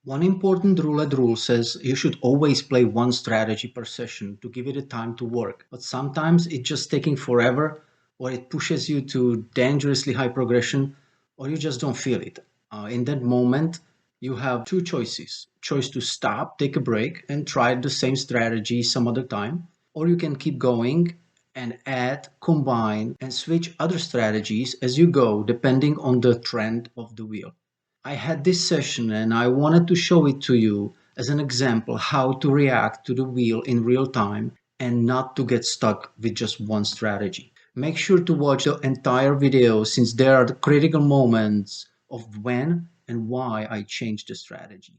One important roulette rule says you should always play one strategy per session to give it a time to work. But sometimes it's just taking forever, or it pushes you to dangerously high progression, or you just don't feel it. In that moment, you have two choices. Choice to stop, take a break, and try the same strategy some other time, or you can keep going and add, combine, and switch other strategies as you go, depending on the trend of the wheel. I had this session and I wanted to show it to you as an example how to react to the wheel in real time and not to get stuck with just one strategy. Make sure to watch the entire video since there are the critical moments of when and why I changed the strategy.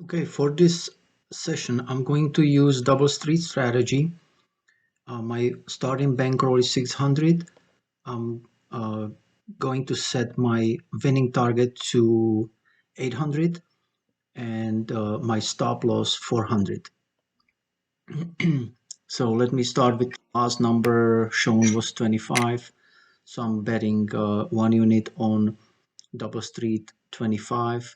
Okay, for this session, I'm going to use double street strategy. My starting bankroll is 600. I'm going to set my winning target to 800 and my stop loss 400. So let me start with the last number shown was 25. So I'm betting one unit on double street 25.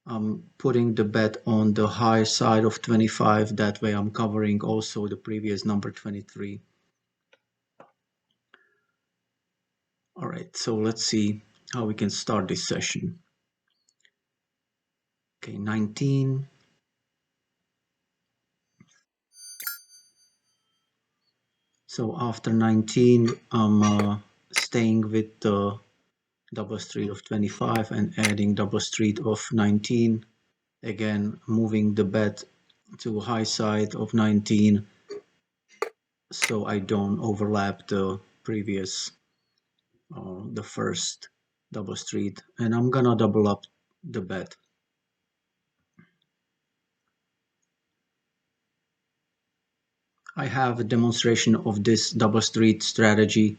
I'm putting the bet on the high side of 25. That way I'm covering also the previous number 23. All right, so let's see how we can start this session. Okay, 19. So after 19, I'm staying with the double street of 25 and adding double street of 19. Again, moving the bet to high side of 19 so I don't overlap the previous, the first double street. And I'm gonna double up the bet. I have a demonstration of this double street strategy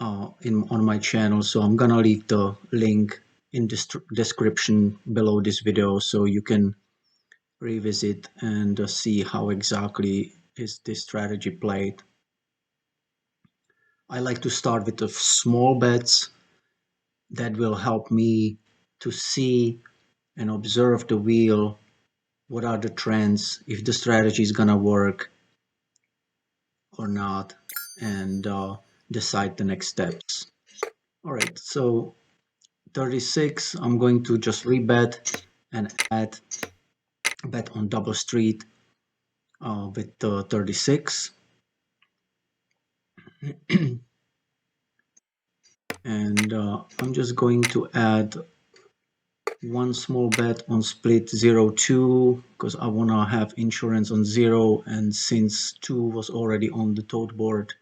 on my channel, so I'm gonna leave the link in the description below this video so you can revisit and see how exactly is this strategy played. I like to start with the small bets that will help me to see and observe the wheel, what are the trends, if the strategy is gonna work or not, and decide the next steps. All right, so 36, I'm going to just rebet and add bet on double street with the 36. And I'm just going to add one small bet on split 0-2 because I want to have insurance on 0, and since 2 was already on the tote board,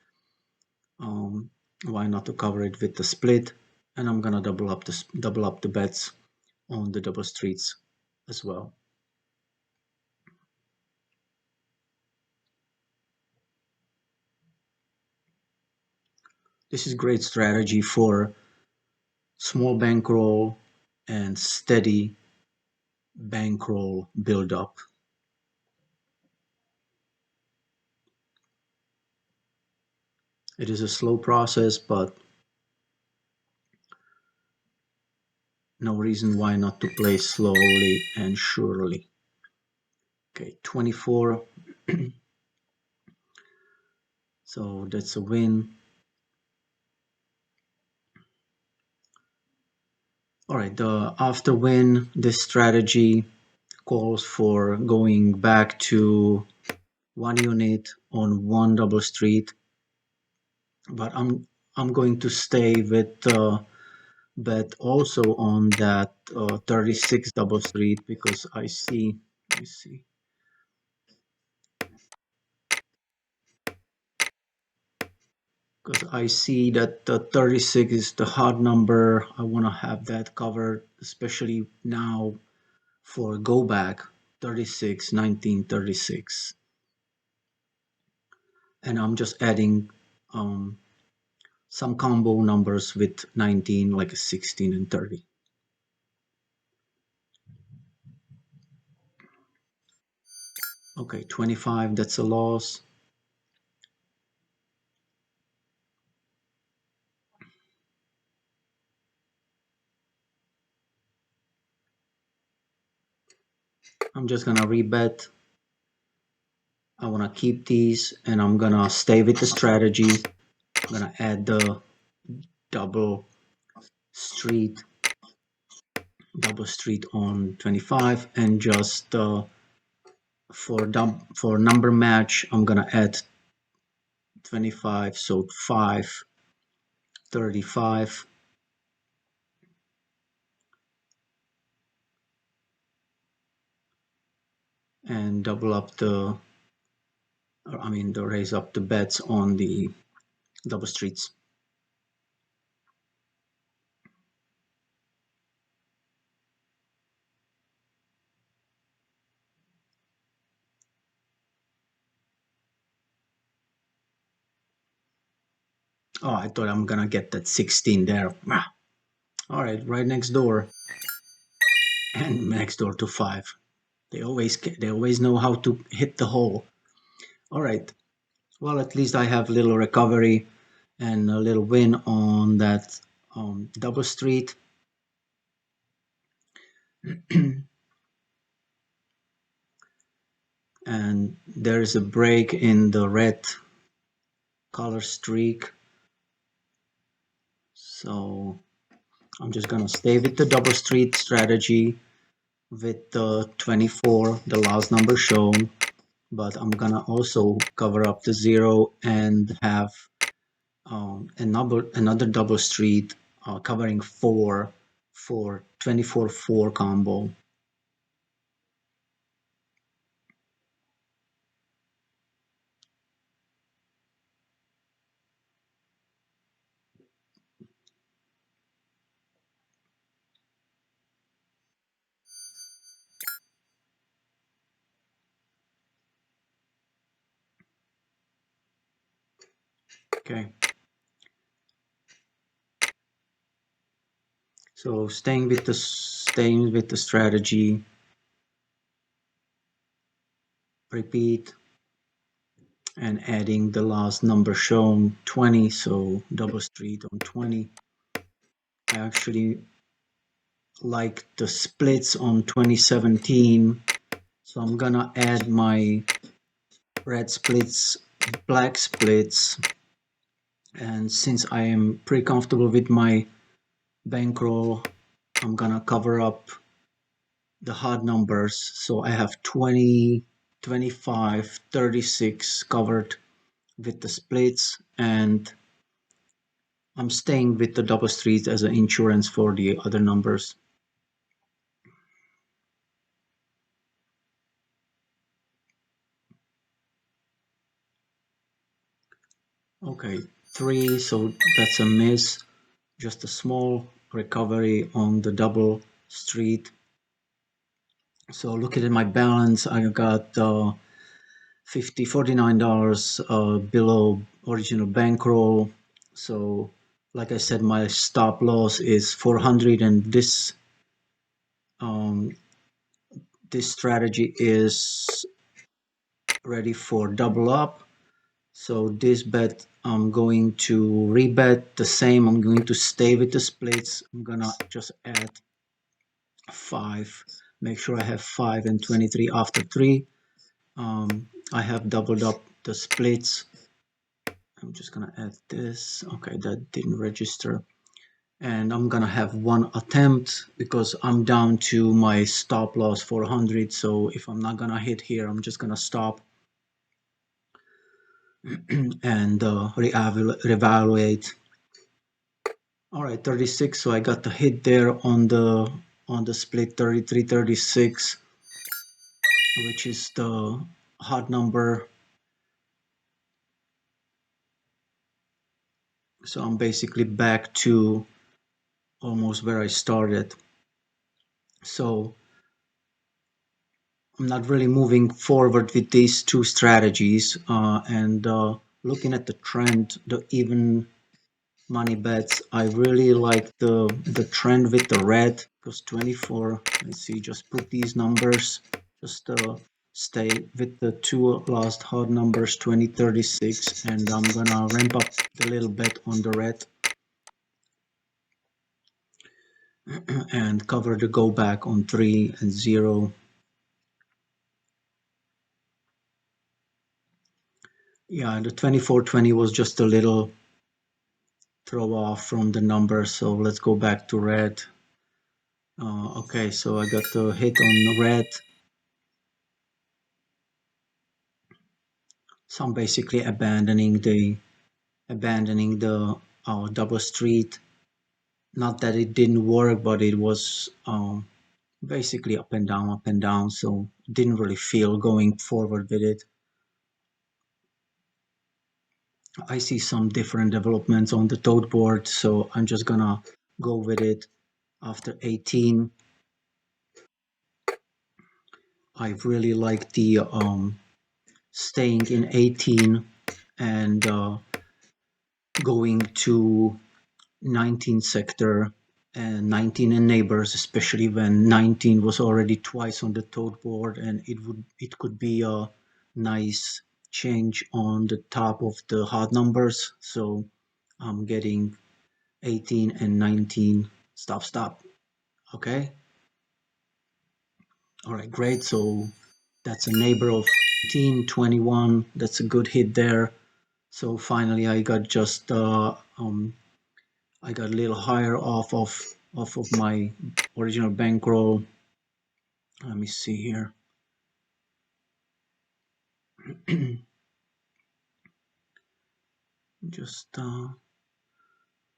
why not to cover it with the split. And I'm gonna double up the bets on the double streets as well. This is great strategy for small bankroll and steady bankroll build up. It is a slow process, but no reason why not to play slowly and surely. Okay, 24. So that's a win. All right, the after win, this strategy calls for going back to one unit on one double street, but I'm going to stay with bet also on that 36 double street because I see, let me see, because I see that the 36 is the hard number. I want to have that covered, especially now for go back 36, 19, 36. And I'm just adding some combo numbers with 19, like a 16 and 30. Okay, 25, that's a loss. I'm just gonna rebet. I wanna keep these and I'm gonna stay with the strategy. I'm gonna add the double street on 25 and just for number match I'm gonna add 25, so 5, 35, and double up the, raise up the bets on the double streets. Oh, I thought I'm gonna get that 16 there. Ah. All right, right next door, and next door to 5. They always know how to hit the hole. All right. Well, at least I have a little recovery and a little win on that double street. And there's a break in the red color streak. So I'm just gonna stay with the double street strategy with the 24, the last number shown, but I'm gonna also cover up the 0 and have another double street covering 4 for 24-4 combo. Okay. So staying with the strategy, repeat, and adding the last number shown, 20, so double street on 20. I actually like the splits on 2017, so I'm gonna add my red splits, black splits, and since I am pretty comfortable with my bankroll, I'm gonna cover up the hard numbers, so I have 20, 25, 36 covered with the splits, and I'm staying with the double streets as an insurance for the other numbers. Okay, 3, so that's a miss, just a small recovery on the double street. So looking at my balance, I got $49 below original bankroll. So like I said, my stop loss is 400, and um, this strategy is ready for double up. So this bet I'm going to rebet the same. I'm going to stay with the splits. I'm gonna just add 5. Make sure I have 5 and 23 after 3. I have doubled up the splits. I'm just gonna add this. Okay, that didn't register. And I'm gonna have one attempt because I'm down to my stop loss 400. So if I'm not gonna hit here, I'm just gonna stop and reevaluate. All right, 36. So I got the hit there on the split 33, 36, which is the hot number. So I'm basically back to almost where I started. So I'm not really moving forward with these two strategies. And looking at the trend, the even money bets, I really like the trend with the red because 24. Let's see, just put these numbers. Just stay with the two last hard numbers, 20, 36, and I'm gonna ramp up the little bet on the red and cover the go back on 3 and 0. Yeah, the 2420 was just a little throw off from the number. So let's go back to red. Okay, so I got the hit on red. So I'm basically abandoning the double street. Not that it didn't work, but it was basically up and down. So didn't really feel going forward with it. I see some different developments on the toad board, so I'm just gonna go with it after 18. I really like the staying in 18 and going to 19 sector and 19 and neighbors, especially when 19 was already twice on the toad board, and it could be a nice change on the top of the hard numbers. So I'm getting 18 and 19. Stop, stop. Okay. All right, great. So that's a neighbor of 19, 21. That's a good hit there. So finally, I got a little higher off of my original bankroll. Let me see here. just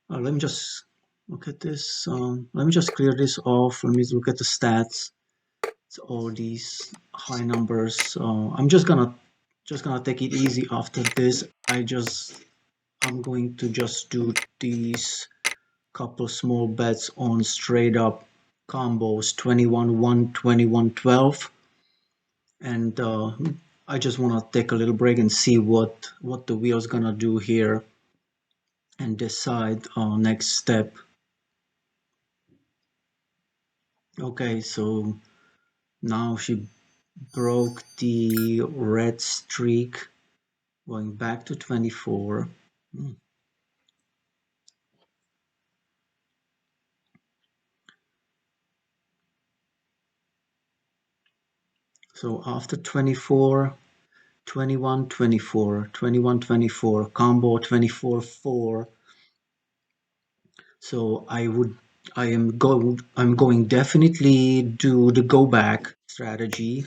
let me just look at this. Let me just clear this off. Let me look at the stats. It's all these high numbers. I'm just gonna take it easy after this. I'm going to just do these couple small bets on straight up combos 21 1 21 12, and I just want to take a little break and see what the wheel's gonna do here and decide our next step. Okay, so now she broke the red streak, going back to 24. So after 24, 21 24, 21 24, combo 24 4. So I'm going definitely do the go back strategy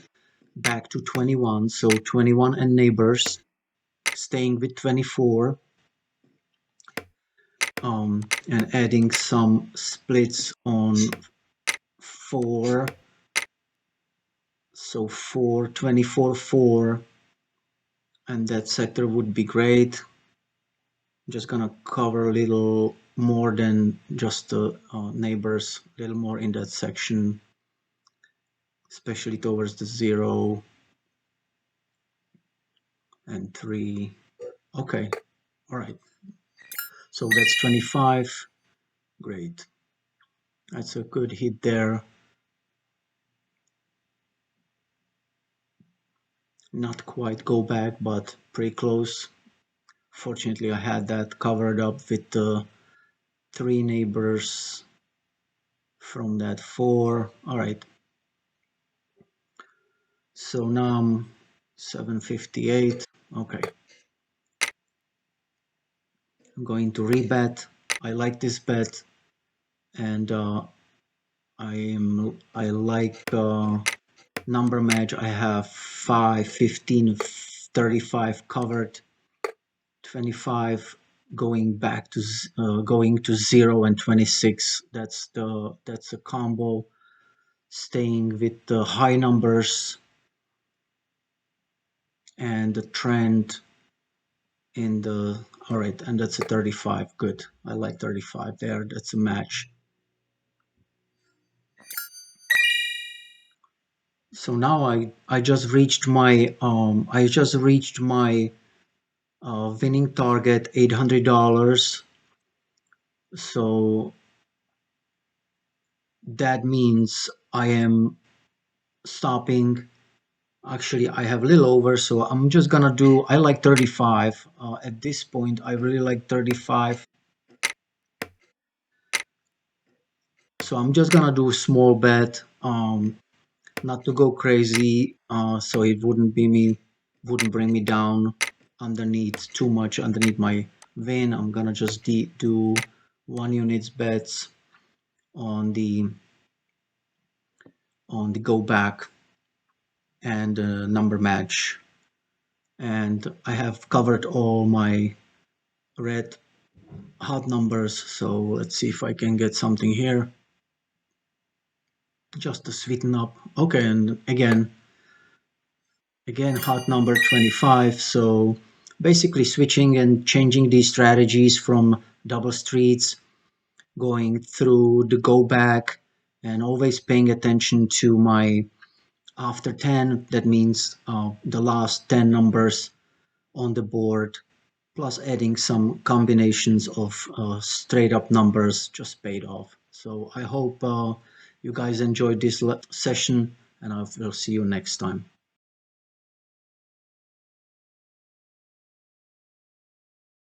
back to 21. So 21 and neighbors, staying with 24, and adding some splits on 4. So 4 24 4, and that sector would be great. I'm just gonna cover a little more than just the neighbors, a little more in that section, especially towards the 0 and 3. Okay, all right. So that's 25. Great. That's a good hit there. Not quite go back, but pretty close. Fortunately, I had that covered up with the 3 neighbors from that 4. All right. So now I'm 758. Okay. I'm going to rebet. I like this bet, and I like number match. I have 5, 15, 35 covered, 25 going back to going to 0 and 26. That's a combo. Staying with the high numbers and the trend in the all right, and that's a 35. Good. I like 35 there. That's a match. So now I just reached my winning target, $800. So that means I am stopping. Actually, I have a little over, so I'm just gonna do. I like 35. At this point, I really like 35. So I'm just gonna do a small bet, not to go crazy, so it wouldn't bring me down underneath too much underneath my win. I'm gonna just do 1 units bets on the go back and number match, and I have covered all my red hot numbers. So let's see if I can get something here just to sweeten up. Okay, and again hot number 25. So basically switching and changing these strategies from double streets, going through the go back, and always paying attention to my after 10. That means the last 10 numbers on the board, plus adding some combinations of straight up numbers just paid off. So I hope you guys enjoyed this session, and I will see you next time.